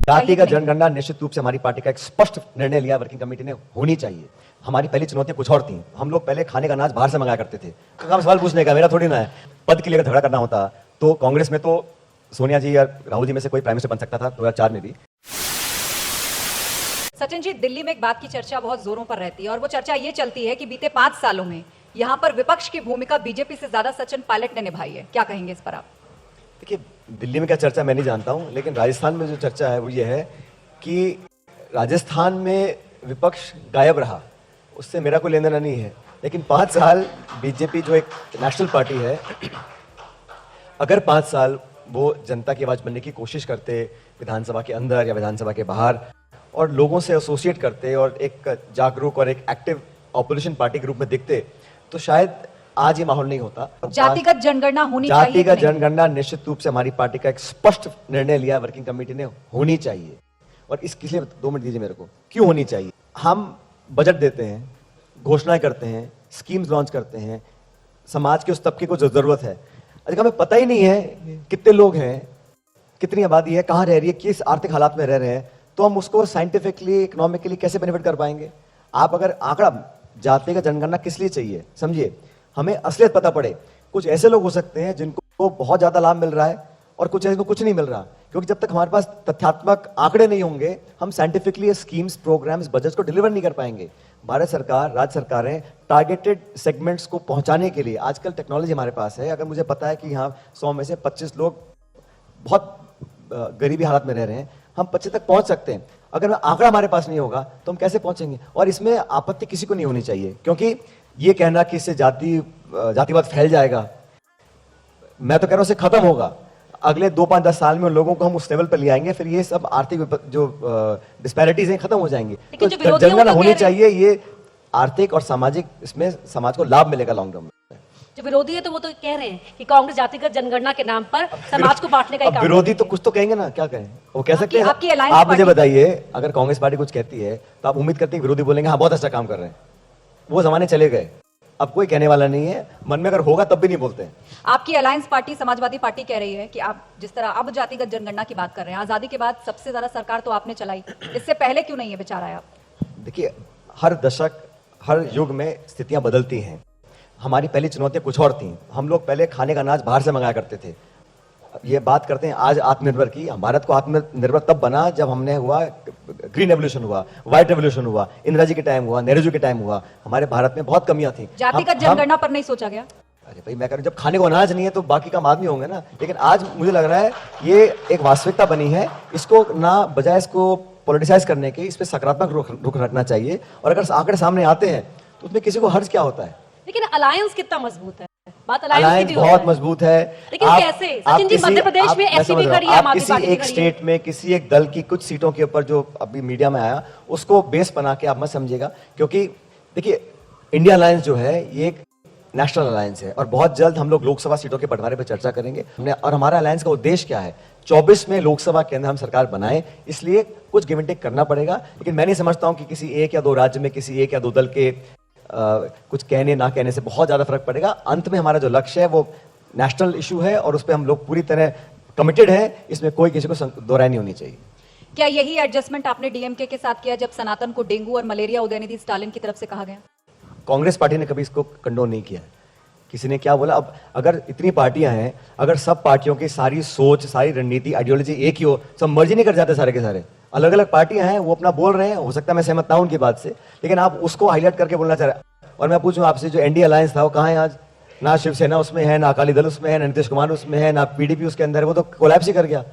जाति का जनगणना निश्चित रूप से हमारी पार्टी का एक स्पष्ट निर्णय लिया वर्किंग कमेटी ने, होनी चाहिए। हमारी पहली चुनौतियां कुछ और थी। हम लोग पहले खाने का अनाज बाहर से मंगाया करते थे। काम सवाल पूछने का, मेरा थोड़ी ना है। पद के लिए अगर झगड़ा करना होता तो कांग्रेस में तो सोनिया जी या राहुल जी में से कोई प्राइम मिनिस्टर बन सकता था 2004 में भी। सचिन जी, दिल्ली में एक बात की चर्चा बहुत जोरों पर रहती है और वो चर्चा ये चलती है कि बीते 5 सालों में यहाँ पर विपक्ष की भूमिका बीजेपी से ज्यादा सचिन पायलट ने निभाई है। क्या कहेंगे इस पर आप? देखिए, दिल्ली में क्या चर्चा मैं नहीं जानता हूं, लेकिन राजस्थान में जो चर्चा है वो ये है कि राजस्थान में विपक्ष गायब रहा, उससे मेरा कोई लेना देना नहीं है। लेकिन 5 साल बीजेपी जो एक नेशनल पार्टी है, अगर 5 साल वो जनता की आवाज बनने की कोशिश करते विधानसभा के अंदर या विधानसभा के बाहर, और लोगों से एसोसिएट करते और एक जागरूक और एक एक्टिव ऑपोजिशन पार्टी के रूप में दिखते, तो शायद आज ये माहौल नहीं होता। जातिगत जनगणना होनी चाहिए। जातिगत जनगणना निश्चित रूप से हमारी पार्टी का एक स्पष्ट निर्णय लिया वर्किंग कमेटी ने, होनी चाहिए। और इसके लिए 2 मिनट दीजिए मेरे को, क्यों होनी चाहिए। हम बजट देते हैं, घोषणाएं करते हैं, स्कीम्स लॉन्च करते हैं, समाज के उस तबके को जो जरूरत है, अगर हमें पता ही नहीं है कितने लोग हैं, कितनी आबादी है, कहाँ रह रही है, किस आर्थिक हालात में रह रहे हैं, तो हम उसको साइंटिफिकली इकोनॉमिकली कैसे बेनिफिट कर पाएंगे। आप अगर आंकड़ा, जातिगत जनगणना किस लिए चाहिए, समझिए, हमें असलियत पता पड़े। कुछ ऐसे लोग हो सकते हैं जिनको बहुत ज्यादा लाभ मिल रहा है और कुछ ऐसे को कुछ नहीं मिल रहा, क्योंकि जब तक हमारे पास तथ्यात्मक आंकड़े नहीं होंगे, हम साइंटिफिकली स्कीम्स, प्रोग्राम्स, बजट्स को डिलीवर नहीं कर पाएंगे। भारत सरकार, राज्य सरकारें टारगेटेड सेगमेंट्स को पहुंचाने के लिए, आजकल टेक्नोलॉजी हमारे पास है। अगर मुझे पता है कि यहाँ 100 में से 25 लोग बहुत गरीबी हालत में रह रहे हैं, हम 25 तक पहुंच सकते हैं। अगर आंकड़ा हमारे पास नहीं होगा तो हम कैसे पहुंचेंगे। और इसमें आपत्ति किसी को नहीं होनी चाहिए, क्योंकि ये कहना कि इससे जातिवाद फैल जाएगा, मैं तो कह रहा हूं इससे खत्म होगा। अगले 2, 5, 10 साल में लोगों को हम उस लेवल पर ले आएंगे, फिर ये सब आर्थिक जो डिस्पैरिटीज हैं खत्म हो जाएंगी। तो जनगणना होनी चाहिए, ये आर्थिक और सामाजिक, इसमें समाज को लाभ मिलेगा लॉन्ग टर्म में। जो विरोधी है तो वो तो कह रहे हैं कि कांग्रेस जातिगत जनगणना के नाम पर समाज को बांटने का ही काम। विरोधी तो कुछ तो कहेंगे ना, क्या कहें, वो कह सकते हैं। आपकी alliance आप मुझे बताइए, अगर कांग्रेस पार्टी कुछ कहती है तो आप उम्मीद करते हैं विरोधी बोलेंगे हाँ बहुत अच्छा काम कर रहे हैं। वो जमाने चले गए, अब कोई कहने वाला नहीं है। मन में अगर होगा तब भी नहीं बोलते हैं। आपकी अलायंस पार्टी समाजवादी पार्टी कह रही है कि आप जिस तरह अब जातिगत जनगणना की बात कर रहे हैं, आजादी के बाद सबसे ज्यादा सरकार तो आपने चलाई, इससे पहले क्यों नहीं है विचार आया? देखिए, हर दशक, हर युग में स्थितियां बदलती हैं। हमारी पहली चुनौतियां कुछ और थी। हम लोग पहले खाने का अनाज बाहर से मंगाया करते थे। ये बात करते हैं आज आत्मनिर्भर की। भारत को आत्मनिर्भर तब बना जब हमने हुआ, ग्रीन रेवोल्यूशन हुआ, व्हाइट रेवोल्यूशन हुआ, इंदिरा जी के टाइम हुआ, नेहरू जी के टाइम हुआ। हमारे भारत में बहुत कमियां थी। जातिगत जनगणना पर नहीं सोचा गया? अरे भाई, मैं कह रहा हूं जब खाने को अनाज नहीं है तो बाकी काम आदमी होंगे ना। लेकिन आज मुझे लग रहा है ये एक वास्तविकता बनी है, इसको ना बजाय इसको पॉलिटिसाइज करने के, इस पर सकारात्मक रुख रखना चाहिए। और अगर आंकड़े सामने आते हैं तो उसमें किसी को हर्ज क्या होता है। लेकिन अलायंस कितना मजबूत है? बात अलायंस की भी बहुत मजबूत है। लेकिन कैसे? सचिन जी, मध्य प्रदेश में एसपी खड़ी है, आम आदमी किसी पार्टी एक स्टेट में, किसी एक दल की कुछ सीटों के ऊपर जो अभी मीडिया में आया, उसको बेस बना के आप मत समझिएगा। क्योंकि देखिए, इंडिया अलायंस जो है ये एक नेशनल अलायंस है और बहुत जल्द हम लोग लोकसभा सीटों के बंटवारे पर चर्चा करेंगे। और हमारा अलायंस का उद्देश्य क्या है, 24 में लोकसभा के अंदर हम सरकार बनाए, इसलिए कुछ गिव एंड टेक करना पड़ेगा। लेकिन मैं नहीं समझता हूं कि किसी 1 या 2 राज्य में, किसी 1 या 2 दल के कुछ कहने ना कहने से बहुत ज्यादा फर्क पड़ेगा। अंत में हमारा जो लक्ष्य है वो नेशनल इशू है और उस पर हम लोग पूरी तरह कमिटेड हैं। इसमें कोई किसी को दोहराई नहीं होनी चाहिए। क्या यही एडजस्टमेंट आपने डीएमके के साथ किया जब सनातन को डेंगू और मलेरिया उदयनिधि स्टालिन की तरफ से कहा गया? कांग्रेस पार्टी ने कभी इसको कंडोन नहीं किया। किसी ने क्या बोला? अब अगर इतनी पार्टियां हैं, अगर सब पार्टियों की सारी सोच, सारी रणनीति, आइडियोलॉजी एक ही हो, सब मर्जी नहीं कर जाते सारे के सारे। अलग अलग पार्टियां हैं, वो अपना बोल रहे हैं, हो सकता है मैं सहमत ना हूं उनकी बात से, लेकिन आप उसको हाईलाइट करके बोलना चाह रहे हैं। और मैं पूछूं आपसे, जो एनडीए अलायंस था वो कहां है आज? ना शिवसेना उसमें है, ना अकाली दल उसमें है, ना नीतीश कुमार उसमें है, ना पीडीपी उसके अंदर है। वो तो कोलैप्स ही कर गया।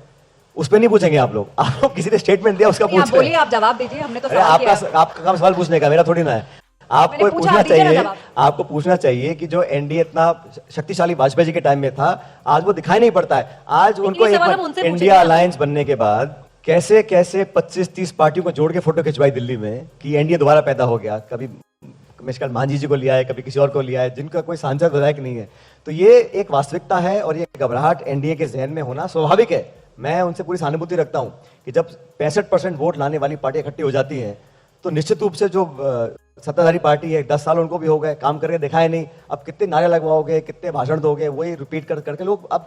उस पर नहीं पूछेंगे आप लोग। आप किसी ने स्टेटमेंट दिया उसका पूछ बोलिए, आप जवाब दीजिए। हमने तो सवाल किया। आपका काम सवाल पूछने का, मेरा थोड़ी ना है। आपको पूछना चाहिए, आपको पूछना चाहिए कि जो एनडीए इतना शक्तिशाली वाजपेयी जी के टाइम में था, आज वो दिखाई नहीं पड़ता है। आज उनको इंडिया अलायंस बनने के बाद कैसे कैसे 25-30 पार्टियों को जोड़ के फोटो खिंचवाई दिल्ली में कि एनडीए दोबारा पैदा हो गया। कभी मिशकल मांझी जी को लिया है, कभी किसी और को लिया है, जिनका कोई सांसद विधायक नहीं है। तो ये एक वास्तविकता है और ये घबराहट एनडीए के जहन में होना स्वाभाविक है। मैं उनसे पूरी सहानुभूति रखता हूं कि जब 65% वोट लाने वाली पार्टी इकट्ठी हो जाती है तो निश्चित रूप से जो सत्ताधारी पार्टी है, 10 साल उनको भी हो गए, काम करके दिखाए नहीं, अब कितने नारे लगवाओगे, कितने भाषण दोगे, वही रिपीट करके लोग अब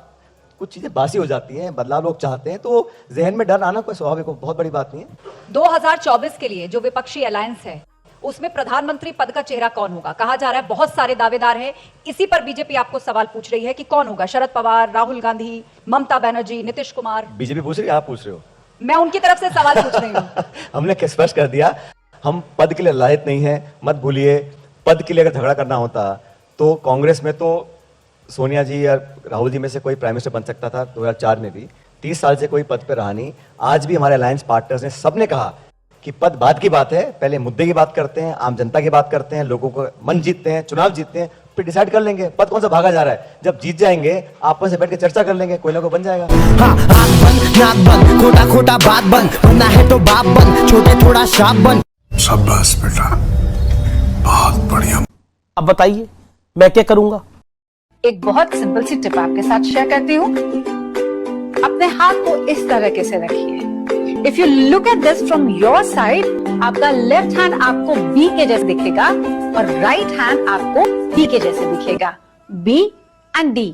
कुछ चीजें बासी हो जाती हैं, बदलाव लोग चाहते हैं, तो जहन में डर आना कोई स्वाभाविक हो, बहुत बड़ी बात नहीं है। 2024 के लिए जो विपक्षी अलायंस है उसमें प्रधानमंत्री पद का चेहरा कौन होगा? कहा जा रहा है बहुत सारे दावेदार हैं, इसी पर बीजेपी आपको सवाल पूछ रही है कि कौन होगा? शरद पवार, राहुल गांधी, ममता बनर्जी, नीतीश कुमार? बीजेपी पूछ रही है, आप पूछ रहे हो? मैं उनकी तरफ से सवाल पूछ रही हूँ। हमने स्पष्ट कर दिया, हम पद के लिए लायक नहीं है। मत भूलिए, पद के लिए अगर झगड़ा करना होता तो कांग्रेस में तो सोनिया जी या राहुल जी में से कोई प्राइम मिनिस्टर बन सकता था 2004 में भी। 30 साल से कोई पद पे रहा नहीं। आज भी हमारे अलायंस पार्टनर्स ने सबने कहा कि पद बाद की बात है, पहले मुद्दे की बात करते हैं, आम जनता की बात करते हैं, लोगों को मन जीतते हैं, चुनाव जीतते हैं, फिर डिसाइड कर लेंगे पद कौन सा भागा जा रहा है। जब जीत जाएंगे आपस में बैठ के चर्चा कर लेंगे, कोई ना कोई बन जाएगा। हाँ, आँख बंद, नाक बंद, खोटा खोटा बात बंद, बनना है तो बाप बंद, छोटे थोड़ा शाप बंद। शाबाश बेटा, बहुत बढ़िया। अब बताइए मैं क्या करूंगा? एक बहुत सिंपल सी टिप आपके साथ शेयर करती हूँ। अपने हाथ को इस तरह से रखिए। If you look at this from your side, आपका लेफ्ट हैंड आपको बी के जैसे दिखेगा और राइट हैंड आपको डी के जैसे दिखेगा। B and D.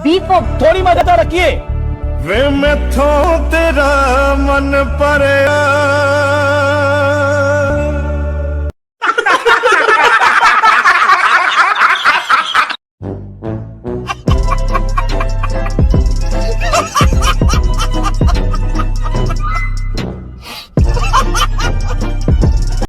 B for थोड़ी मदद रखिए। वे मैं थो तेरा मन पर